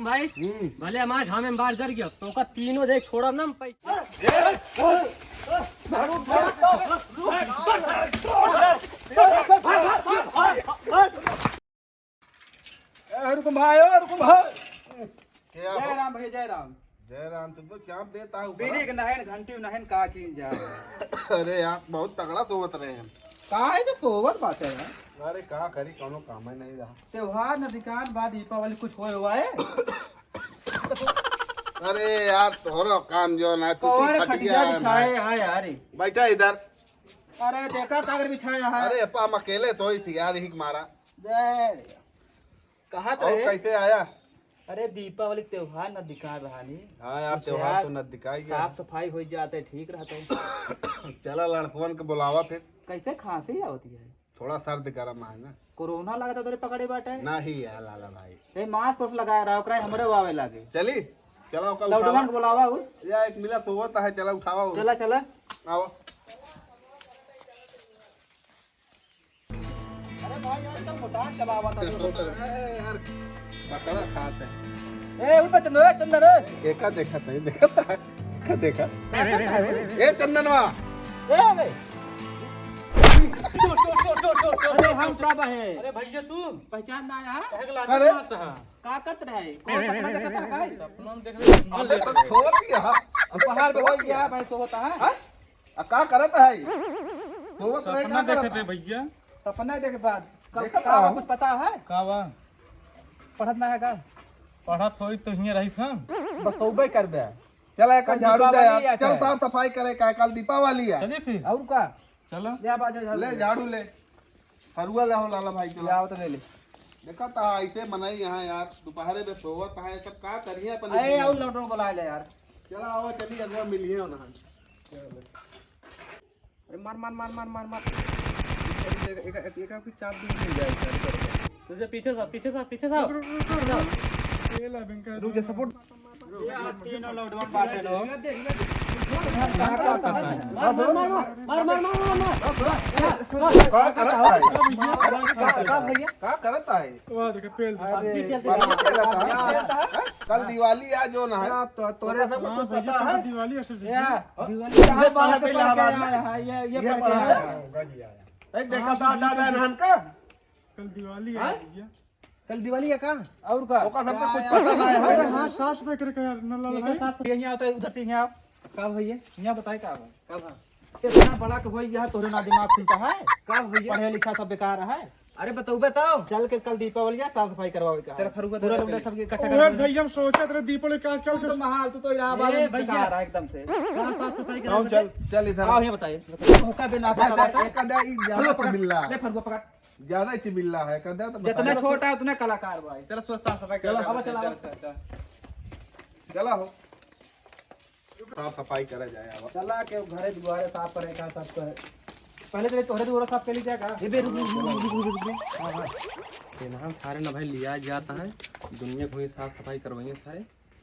भाई भले हमारे घाम में बाढ़ जर गया तो का तीनों देख छोड़ा ना पैसा रुकुम भाई जय राम भैया जय राम। तुम तो क्या देता हूँ बीड़ी के नहन घंटी नहन का की जा अरे यार बहुत तगड़ा सोवत रहे हैं। कहा है तो सोवत बात है यार। अरे कहा करी कोनो काम ही नहीं रहा। त्योहार न दुकान बाद दीपावली कुछ होए हुआ है। अरे यार तोरो काम जो ना तू और फट खटिया गया बिछाए है यार। बैठा इधर। अरे देखा कागर बिछाया है। अरे अपा हम अकेले सोई थी यार ही मारा। जय कहा तो और कैसे आया? अरे दीपावली त्योहार न दुकान रहा नहीं। हाँ यार त्योहार तो न दिखाई गया। साफ सफाई हो जाते ठीक रहता है। चला लड़कों के बुलावा फिर। कैसे खांसी होती है? थोड़ा सर्द गर्म है ना। कोरोना लगा था तोरे पकड़े बाटे नहीं यार लाला भाई। ए मास्क वास्क लगाया रहा ओकरा हमरे आवे लागे। चली चला ओका लॉकडाउन उठावा। को बुलावा हो। या एक मिला सोवत है चला उठावा वो। चला चला आओ। अरे भाई यार तुम बता चलावा था यार बकरा खाते हैं। ए उठ पे चंदन देखा देखा नहीं देखा देखा ए चंदनवा ए बे अरे हम सब है। अरे भैया तू पहचान ना आया अरे का करत रहे कौन सपना देखा था काय सपना में देख रहे अबे तो छोड़ दिया। पहाड़ पे हो गया भाई सोता है। का करत है सोवत रहे सपना का देखे करत थे भैया सपना देखे बाद कब देखा का था। कुछ पता है कावा पढ़त ना है का पढ़त होई तो हियां रही था बस सोबे करबे चल एक कल झाड़ू दे दीपावली यार। चल है। साफ सफाई करे का कल दीपावली है। चलिए फिर और का चलो ले बाजा ले झाड़ू ले फरुआ ले हो लाला भाई ले चला। आओ तो ले ले देखा था ऐसे मनाई यहाँ यार दोपहरे में सोवत है सब का करिए अपन। अरे और लौटो बुला ले यार। चला आओ चलिए अगवा मिलिए ना। अरे मार मार मार मार मार मार एक आपकी चाप भी मिल जाएगी। सोचे पीछे से रुक जा सपोर्ट ये तीनों लॉकडाउन बाटे लो का करत है भैया का करत है अरे कल दिवाली आज जो ना है तो तोरे सब कुछ पता है। दिवाली कहाँ बाहर से पढ़ के आया है ये पढ़ के आया है। देखा था दादा नहन का कल दिवाली हाँ? है कल दिवाली है कहाँ और का ओका सबको कुछ पता नहीं अरे है। हाँ सास में करके यार नल्ला भाई यहाँ होता है उधर से यहाँ का भैया यहाँ बताए का कब इतना बड़ा के भैया तोरे ना दिमाग खुलता है कब भैया पढ़े लिखा सब बेकार है। अरे बताओ चल के कल दीपावली है साफ सफाई करवावे का तेरा फरुआ पूरा लोग सबके इकट्ठा ओए कर भैया हम सोचे थे दीपावली का तू तो महाल तू तो इलाहाबाद ए में भैया। बेकार है एकदम से कहाँ साफ सफाई आओ करें चल चल इधर आओ ये बताइए मौका बिना एक कदा ई ज्यादा चिबिल्ला ले फरगो पकड़ ज्यादा चिबिल्ला है कदा तो जितना छोटा है उतने कलाकार भाई। चलो साफ सफाई चलो, अब चला चला हो साफ सफाई करे जाए अब। चला के घरे दुआरे साफ करे का सब करे पहले तो तोहरे दुआरा साफ कर ली जाएगा ये बे रुक हां हां यहाँ सारे ना भाई लिया जाता है दुनिया को ही साफ सफाई करवाएंगे सारे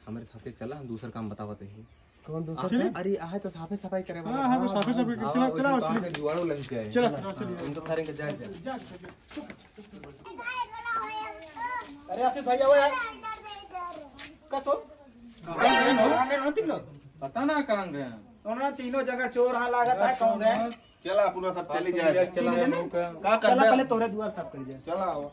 हमारे साथ चला हम दूसरा काम बताते हैं कौन चलिए। अरे आहे तो साफे सफाई करे वाला हाँ हाँ तो साफे साफे चला चला चलिए जुआड़ो लग जाए चलो चलिए हम तो सारे के जाए अरे आसिफ भैया वो यार कसो आगे नो तीन लोग पता ना कहाँ गए उन्होंने तीनों जगह चोर हां लागत है कौन गए चला अपना सब चली जाए चला का कर चला पहले तोरे दुआर साफ कर जाए चला आओ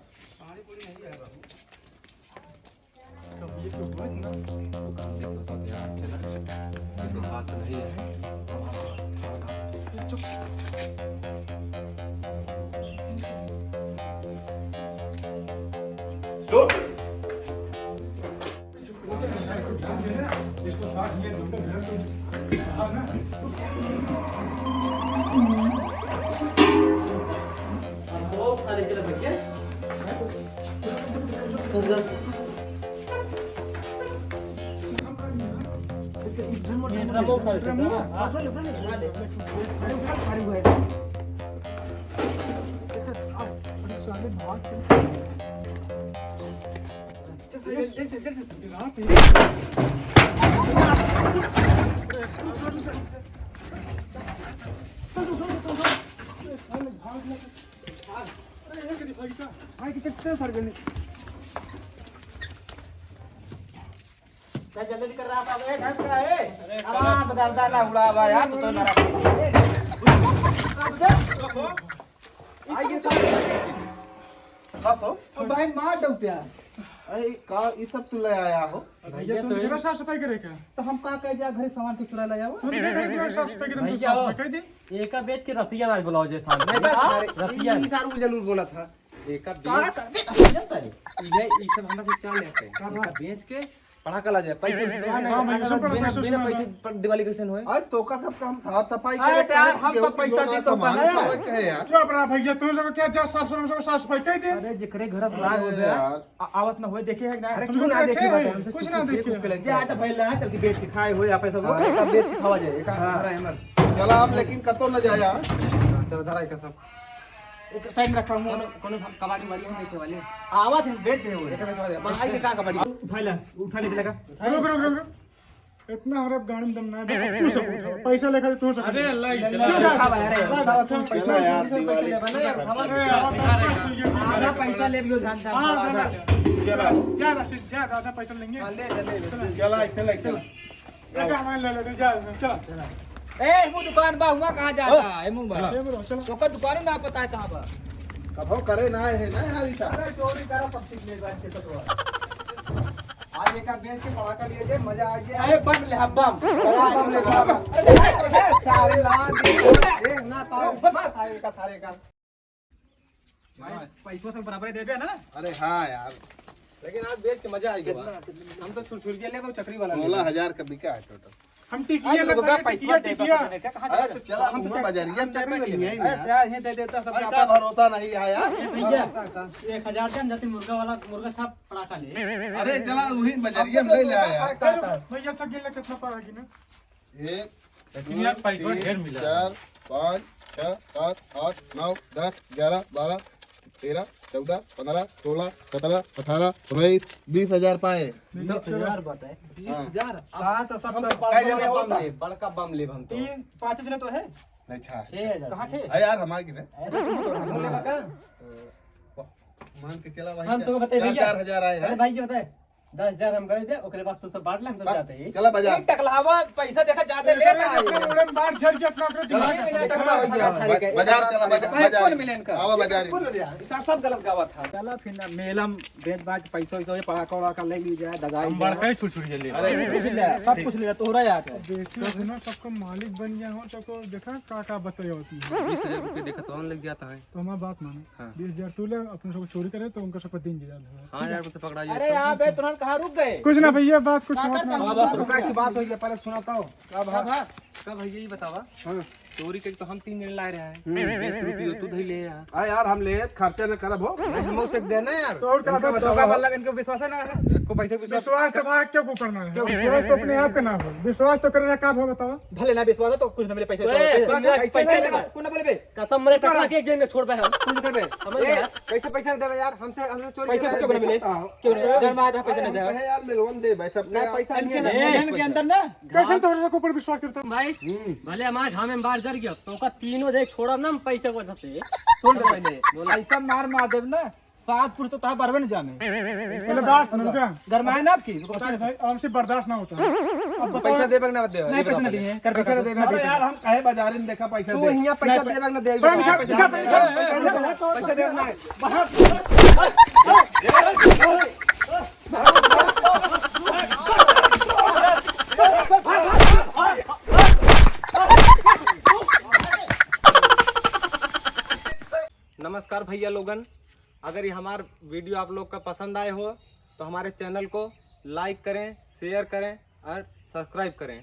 क्या जल्दी कर रहा है ढंग का है हां बदलता ना उड़ावा यार तू तो मेरा आइए साहब बस हो अब भाई मार दउत्या अरे का ये सब तू ले आया हो भैया तुम तेरा साफ सफाई करे क्या तो हम का कह जा घर सामान के चुरा ले जाओ तुम क्या करे दिया साफ सफाई करे, तुम साफ सफाई कर दी। एक बेच के रसिया ना बुलाओ जैसा रसिया सारू जरूर बोला था एक का का बेच कर जानता है ये सब हमरा से चाल लेते हैं एक बेच के पढ़ा कला जाए पैसे हाँ भाई, सब बिना पैसे बिना उसमें पैसे पर दिवाली कैसे होए आज तो का सब हम साफ सफाई अरे करे यार, हम सब पैसा दी तो सामान कहा है। सब कहे यार चुप रहा भैया, तुम सब क्या जा साफ सफाई कर दे। अरे जिकरे घर बुला हो अरे गया यार। आवत ना होए देखे है ना अरे तुम क्यों लोग ना देखे देखे हैं? कुछ ना देखे। जा तो भाई ला चल के बेच के खाए होए आप सब एक का बेच के खावा जाए एक हमारा है हमर चला आप लेकिन कतो न जाया चलो धरा एक सब एक साइड में रखा हूं कोनो कबाड़ी वाली है नीचे वाले आवत है बेच दे होए एक बेचवा दे भाई के का कबाड़ी उठा ले लगा रुक रुक रुक रुक। इतना हमारे गाड़ी में दम ना है, तू सब उठा पैसा लेकर तू सब। अरे खा भाई अरे उठावा तुम चला यार दिवाली आधा पैसा ले लियो ध्यान ध्यान आधा चला जा रशीद जा, आधा पैसा लेंगे। चला चला चला एक हमारे ले ले जा चला। ए मुंह दुकान बा हुआ कहां जाता है मुंह बा ये बोलो चलो। तो का दुकान ना पता है कहां बा कभो करे ना है ना यार इसा अरे चोरी करा सब सीख ले बैठ के सतवा आज एक बेच के पड़ा कर लिए जे मजा आ गया ए बम ले बम बम ले अरे सारे ला दे ना ताऊ मत आए का सारे का भाई पैसा सब बराबर देबे ना अरे हाँ यार लेकिन आज बेच के मजा आएगी हम तो छुड़ के ले चक्री वाला 16,000 का बिका है टोटल हम टिकिया लोग लगा पैसा दे टिकिया। कहां अरे तो चला हम तो बाजारिया में जाके किए हैं यार यार ये दे देता सब अरे का भरोसा नहीं है यार 1000 जन जाते मुर्गा वाला मुर्गा छाप पड़ाका ले। अरे चला वही बाजारिया में ले ले आया भैया अच्छा गिन ले कितना पड़ेगी ना। 1 2 3 4 5 6 7 8 9 10 11 12 13 14 15 16 17 18 19 20,000 पाए 10,000 बताए। 20,000 सात सब काय जने होता बड़का बम ले हम तो 3 5 दिन तो है नहीं छा 6,000 कहां छे अरे यार हमारे की हम ले बका मान के चला भाई हम तो बताए भैया। 4,000 आए अरे हैं भाई जी बताए 10,000 हम गए थे, ओकरे बाद तो सब बांट ले, हम सब जाते ही। चला बाजार एक टकलावा पैसा देखा ज्यादा ले का अपने उड़न बाहर झड़ के अपना अपने दिमाग में बाजार चला बाजार कौन मिलेन का आवा बाजार सब गलत गावा था चला फिर ना मेलम बेच बाज पैसा वैसा पड़ा कोड़ा का ले ली जाए दगाई बड़का छुड़ ले अरे कुछ ले सब कुछ ले तोहरा याद है देखियो बिना सबको मालिक बन गया हो तो देखा का बताई होती है। 20,000 रुपये देखा तो लग जाता है तो हमारी बात मानो, हाँ। 20,000 तू ले अपने सब चोरी करे तो उनका सब दिन जी हाँ यार मुझसे पकड़ा अरे यहाँ पे तुरंत कहाँ रुक गए कुछ ना भैया, बात कुछ मत ना। रुपए की बात हुई है पहले सुनाता हूँ क्या बात कब भैया ये बतावा चोरी के तो हम 3 दिन लाए रहे हैं 20 रुपये तू धई ले यार आ यार हम ले खर्चा न करब हो हम उसे देना यार तो और क्या इनका बताओ? बताओ वाला इनको विश्वास है ना को पैसे विश्वास तो भाई क्यों करना है? विश्वास तो अपने आप पे ना हो, विश्वास तो करना क्या हो बताओ? भले ना विश्वास है तो कुछ ना मिले पैसे पैसे ले ले। कौन बोले बे कसम मेरे टकरा के एक जन में छोड़ पे हम। कुछ कर बे कैसे पैसा देवे यार हमसे चोरी पैसे क्यों ना मिले क्यों नहीं घर में आधा पैसा नहीं दे कहे यार मिलवन दे भाई सब ना पैसा नहीं है लेन के अंदर ना कैसे तो ऊपर विश्वास करता हूँ? भाई भले हमारे घाम में बाढ़ जर गया तो का तीनों देख छोड़ा ना हम पैसे को धते छोड़ दे पहले। ऐसा मार देव ना 7 पुरुष तो तहां बरबे न जामे पहले बात सुनो क्या? घर में है ना आपकी भाई हमसे बर्दाश्त ना होता है। अब बताओ, पैसा देवे ना दे नहीं पैसे नहीं दिए कर पैसे दे अरे यार हम कहे बाजार में देखा पैसा तू दे यहाँ पैसा देवे ना दे पैसा देवे ना नमस्कार भैया लोगन, अगर ये हमारा वीडियो आप लोग का पसंद आए हो तो हमारे चैनल को लाइक करें, शेयर करें और सब्सक्राइब करें।